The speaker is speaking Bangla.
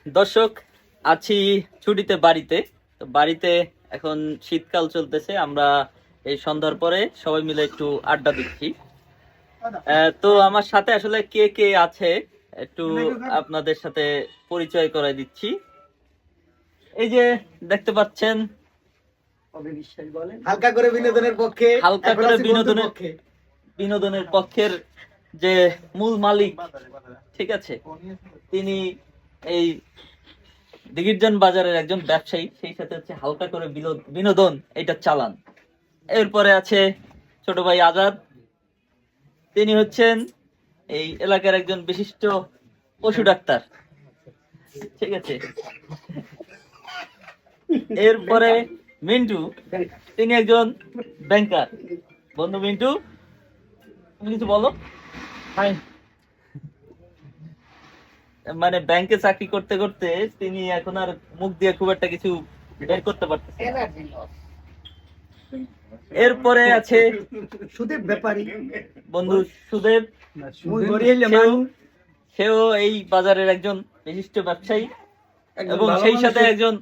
দর্শক, আছি ছুটিতে বাড়িতে। তো বাড়িতে এখন শীতকাল চলতেছে, আমরা এই সন্ধ্যার পরে সবাই মিলে একটু আড্ডা দিচ্ছি। তো আমার সাথে আসলে কে কে আছে একটু আপনাদের সাথে পরিচয় করাই দিচ্ছি। এই যে দেখতে পাচ্ছেন, হালকা করে বিনোদনের পক্ষে, হালকা এখন করে আছি বন্ধুর বিনোদনের পক্ষে। বিনোদনের পক্ষের যে মূল মালিক, ঠিক আছে, তিনি এই দিঘিরজান বাজারের একজন ব্যবসায়ী, সেই সাথে হচ্ছে হালকা করে বিনোদন এটা চালান। এরপরে আছে ছোট ভাই আজাদ, তিনি হচ্ছেন এই এলাকার একজন বিশিষ্ট পশু ডাক্তার, ঠিক আছে। এরপরে মিন্টু, তিনি একজন ব্যাংকার। বন্ধু মিন্টু, তুমি কিছু বলো। মানে ব্যাংকে চাকরি করতে করতে তিনি এখন আর মুখ দিয়ে খুব একটা কিছু বের করতে পারতেছেন না। এরপরে আছে সুদেব ব্যাপারী, বন্ধু সুদেব, সেও এই বাজারের একজন বিশিষ্ট ব্যবসায়ী এবং সেই সাথে একজন